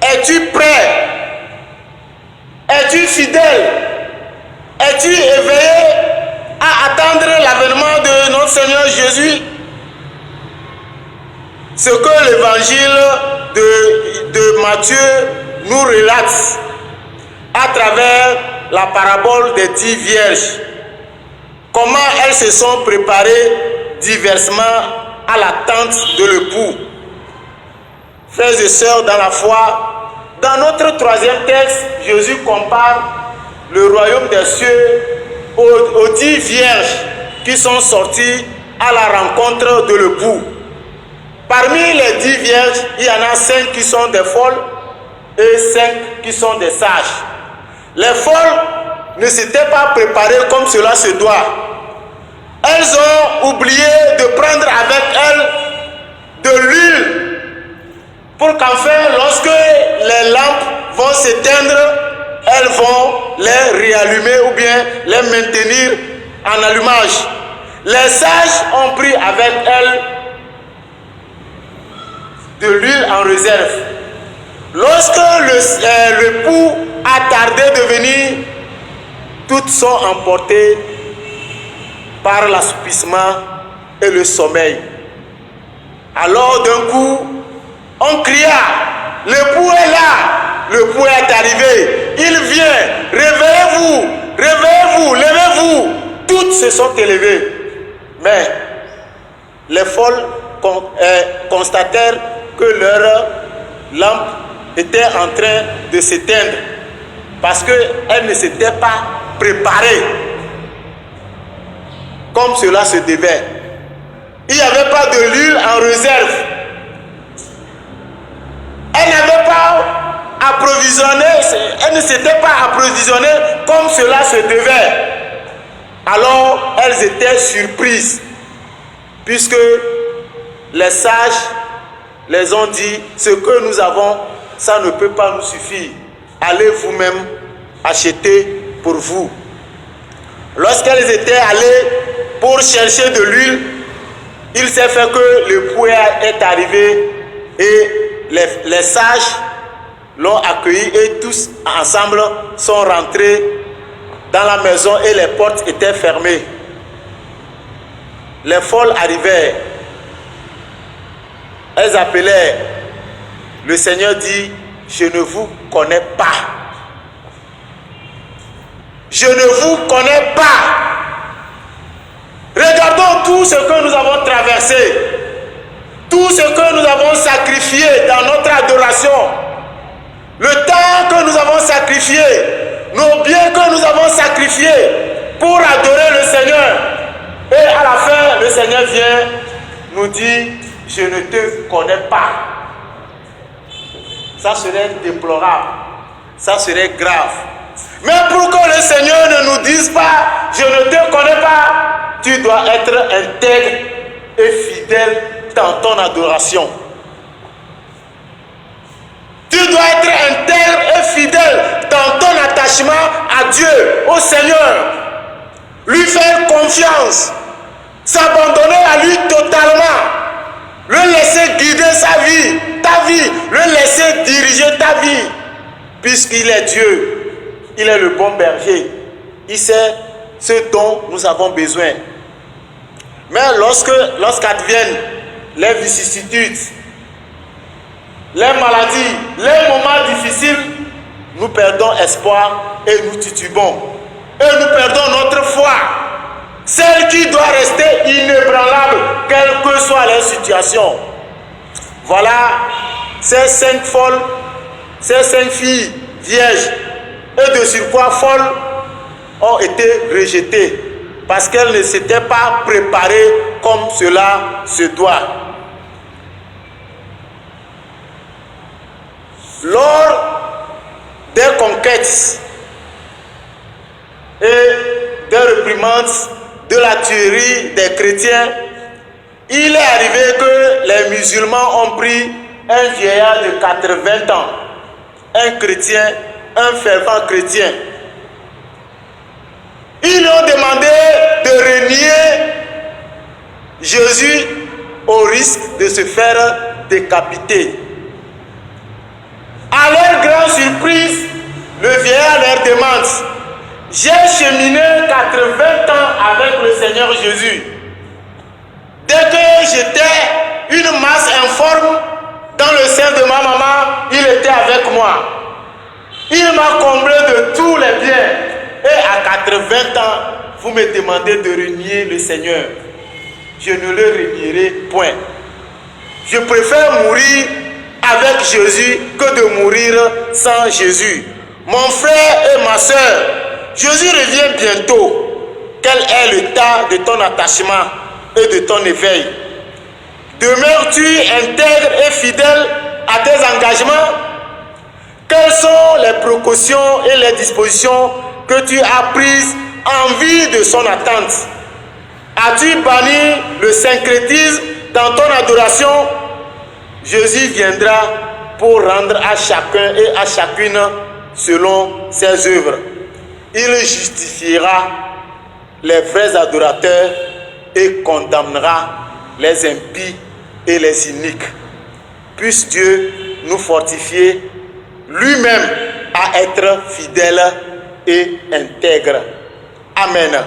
es-tu prêt? Es-tu fidèle? Es-tu éveillé à attendre l'avènement de notre Seigneur Jésus? Ce que l'évangile de Matthieu nous relate à travers la parabole des 10 vierges, comment elles se sont préparées diversement à l'attente de l'époux. Frères et sœurs dans la foi, dans notre troisième texte, Jésus compare le royaume des cieux aux 10 vierges qui sont sorties à la rencontre de l'époux. Parmi les 10 vierges, il y en a 5 qui sont des folles et 5 qui sont des sages. Les folles ne s'étaient pas préparées comme cela se doit. Elles ont oublié de prendre avec elles de l'huile pour qu'enfin, lorsque les lampes vont s'éteindre, elles vont les réallumer ou bien les maintenir en allumage. Les sages ont pris avec elles de l'huile en réserve. Lorsque l'époux a tardé de venir, toutes sont emportées par l'assoupissement et le sommeil. Alors d'un coup, on cria, l'époux est là, l'époux est arrivé, il vient, réveillez-vous, réveillez-vous, levez-vous. Toutes se sont élevées. Mais les folles constatèrent que leur lampe était en train de s'éteindre parce qu'elles ne s'étaient pas préparées comme cela se devait. Il n'y avait pas de l'huile en réserve. Elles n'avaient pas approvisionné, elles ne s'étaient pas approvisionnées comme cela se devait. Alors elles étaient surprises puisque les sages les ont dit, ce que nous avons, ça ne peut pas nous suffire. Allez vous-même acheter pour vous. Lorsqu'elles étaient allées pour chercher de l'huile, il s'est fait que l'époux est arrivé et les sages l'ont accueilli et tous ensemble sont rentrés dans la maison et les portes étaient fermées. Les folles arrivèrent. Elles appelèrent. Le Seigneur dit, je ne vous connais pas. Je ne vous connais pas. Regardons tout ce que nous avons traversé, tout ce que nous avons sacrifié dans notre adoration, le temps que nous avons sacrifié, nos biens que nous avons sacrifiés pour adorer le Seigneur. Et à la fin, le Seigneur vient nous dire, je ne te connais pas. Ça serait déplorable, ça serait grave. Mais pour que le Seigneur ne nous dise pas, je ne te connais pas, tu dois être intègre et fidèle dans ton adoration. Tu dois être intègre et fidèle dans ton attachement à Dieu, au Seigneur. Lui faire confiance, s'abandonner à lui totalement, le laisser guider sa vie, ta vie, le laisser diriger ta vie, puisqu'il est Dieu. Il est le bon berger. Il sait ce dont nous avons besoin. Mais lorsqu'adviennent les vicissitudes, les maladies, les moments difficiles, nous perdons espoir et nous titubons. Et nous perdons notre foi. Celle qui doit rester inébranlable, quelles que soient les situations. Voilà ces 5 folles, ces 5 filles vierges et de surcroît folles ont été rejetées parce qu'elles ne s'étaient pas préparées comme cela se doit. Lors des conquêtes et des réprimandes de la tuerie des chrétiens, il est arrivé que les musulmans ont pris un vieillard de 80 ans, un chrétien, un fervent chrétien. Ils lui ont demandé de renier Jésus au risque de se faire décapiter. À leur grande surprise, le vieillard leur demande: j'ai cheminé 80 ans avec le Seigneur Jésus. Dès que j'étais une masse informe dans le sein de ma maman, il était avec moi. Il m'a comblé de tous les biens. Et à 80 ans, vous me demandez de renier le Seigneur. Je ne le renierai point. Je préfère mourir avec Jésus que de mourir sans Jésus. Mon frère et ma soeur, Jésus revient bientôt. Quel est l'état de ton attachement et de ton éveil? Demeures-tu intègre et fidèle à tes engagements? Quelles sont les précautions et les dispositions que tu as prises en vue de son attente? As-tu banni le syncrétisme dans ton adoration? Jésus viendra pour rendre à chacun et à chacune selon ses œuvres. Il justifiera les vrais adorateurs et condamnera les impies et les iniques. Puisse Dieu nous fortifier lui-même à être fidèle et intègre. Amen. Amen.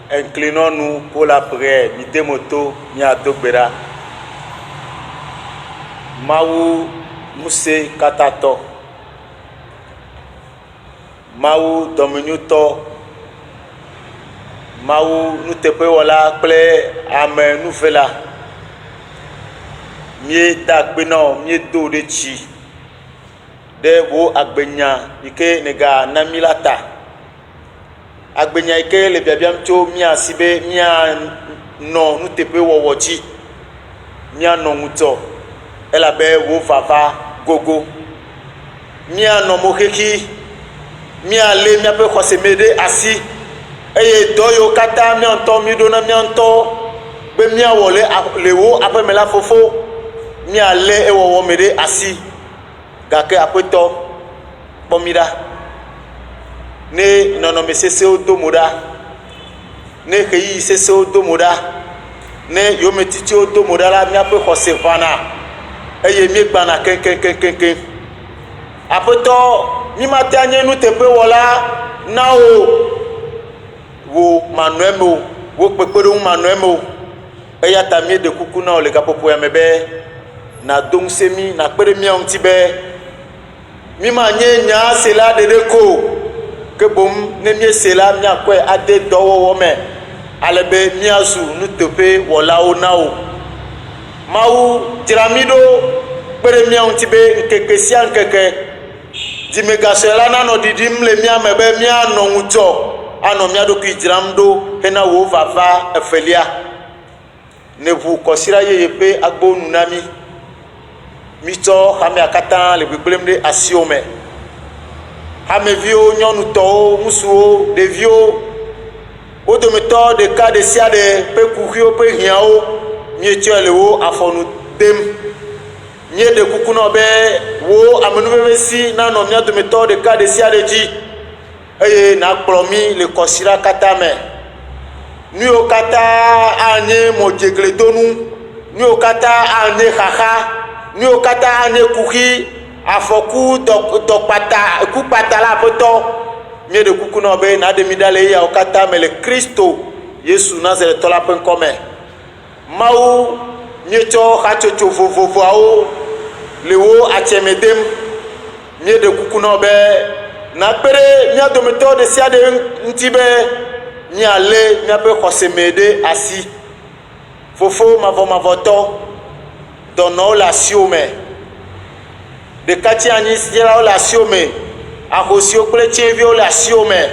Inclinons-nous pour la prière. Mitemoto Miadobera. Maou Mousse Katato. Maou Dominuto. Maou nous te wala ple amen nous fait là. Mie dakbeno mie do de chi. De wo agbenya ike nega namilata. Agbenya ike le biabiam cho mia sibe mia no nous te wowochi. Mia no muto. Ela be wo vava gogo. Mia no mokeki. Mia le mia pe khosemede asi. Eye doyo kata mianto midona mianto be mia wole lewo ape mela fofo mia le ewo mede asi gake apeto pomira ne nono mesese odomoda ne keyi sese odomoda ne yo metiti odomoda la mia pe khosevana eye mi gbana kenkenkenken apeto ni matanye nu tepe wola nao wo manuemo wo pepere manuemo eya tamie de kuku na ole kapopo ya mebe na dong semi na pere mi on tibe mi manye nya sela de deko ke bom ne mi sela mi akwe ade dowo wo me alebe mi azu nu tepe wola o nao mawu tiramido pere mi on tibe nkeke sia nkeke dimekasela na no didim le mi amebe mi anonguto ano miado ki dramdo hena wo vava efelia ne vous kosira yepe agbo nunami mito hame akata le biblemde asiome hame vio nyonu to musuo de vio odometo de ka de sia de pe kurio pe hiao mietio lewo afonu dem nye de kukuno be wo amenu bebesi na no miado meto de ka de sia de ji eye na kplomi le kosira kata me nu o kata anye mo jegle donu Nous kata ane kaka, nous kata ane kuki, afoku dokpata, kupata la poto. Mieux de kuku nobe na demi dale ya okata mais le Christo Yesu Nazareth tola pen comme. Mau miecho hachocho vovovoao lewo achemedem mieux de kuku nobe na pere mia dometo de sia de ntibe mia le mia pe khosemede asi fofo mavoto dono la siome de kati ani sira la siome a hosio kletien vio la siome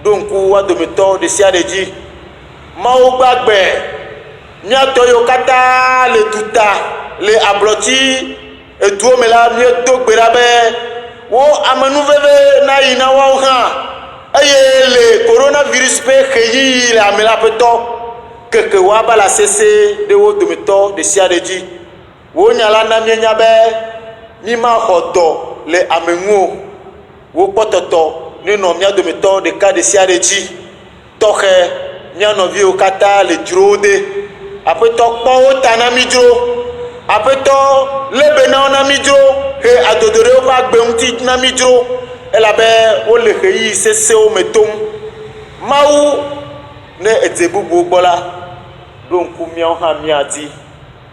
donc wa dometo de sia de di mau gbagbe mia toyo kata le tuta le abloti et tout mais là mieux to gberabe wo amanu veve na ina wa ha aye le coronavirus pe khayi la mela peto que wa ba la cesse de wo dometo de sia de di wo nyala na mienya be mi ma hodo le amenwo wo pototo ni no mia dometo de cas de sia de di toche mia no vi o kata le drode apeto po tanami dro apeto lebe na ona midro he adodore o ba gbe unti na midro elabe o le yi sese o metom mawu ne etebubu gbola donc mi on ha mi ati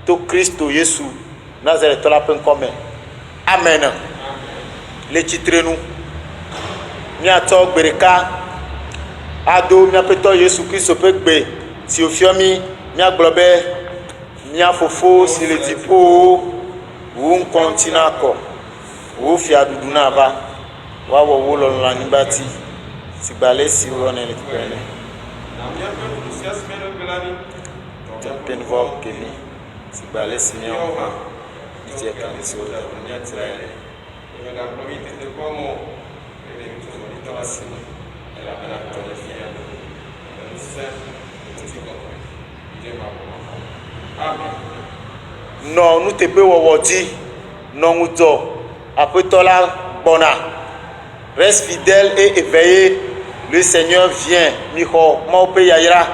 to Christo Yesu Nazareth la pen comme amen le titre nous mi ato gbereka ado mi apeto Yesu Christo pe gbe si o fiomi mi aglobe Mia fofo si le tipo won kontina ko wo fi aduduna ba wa wo lo la nibati si gbale si wo na le tpele na mia pe du si asmeno belani to pen vo kemi si gbale si mia o ha ti e kan si o da mia tirele e da provite de como e de tu so to asino e la bana to le fia do se ti ko ide ma non nous te pe wowodi non muto apetola bona reste fidèle et éveillé le Seigneur vient miho mo pe yayira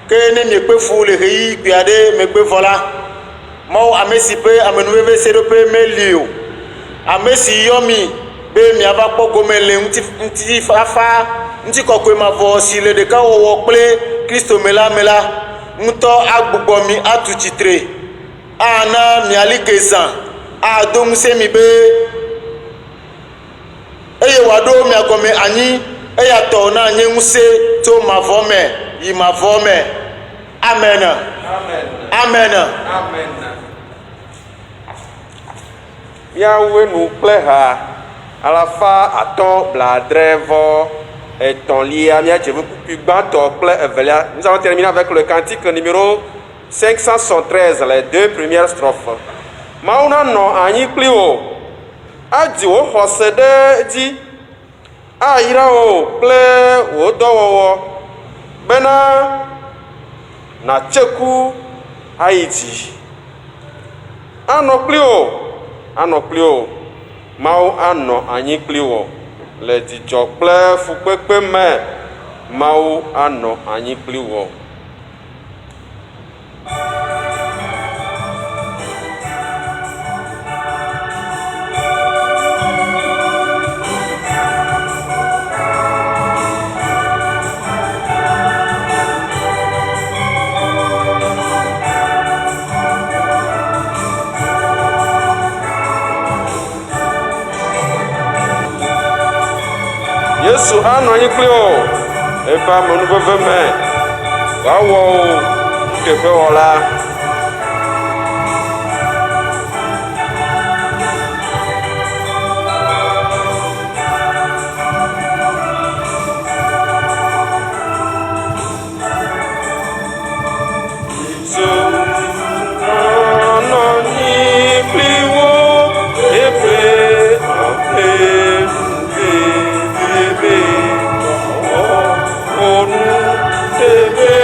que ne me pe fu le ri piade me pe vola mo amesi pe amenuwe se do pe melio amesi yomi be mi ava po gomele nti fafa nti kokwe ma vo si le de ka wo ple Christo mela Muto agbugbo mi atuchitre ana mi alikeza adom se mi be eye wado mi agome anyi eya to na anye nse to mavome yi mavome amen amen amen amen ya wenu pleha alafa ato bladrevo et ton lia mia je vous plus bato evelia. Nous allons terminer avec le cantique numéro 573 les deux premières strophes. Mauna no anyi plio adi wo hosede di aira o ple wo dowo bena na cheku haiti ano plio mau ano anyi plio le dzidzɔ kple fukpekpe me mawu anɔ anyi kpli wɔ. Yesu anɔ anyi kpli o ebe amenuveve me wawɔ o teƒe wɔla. Baby.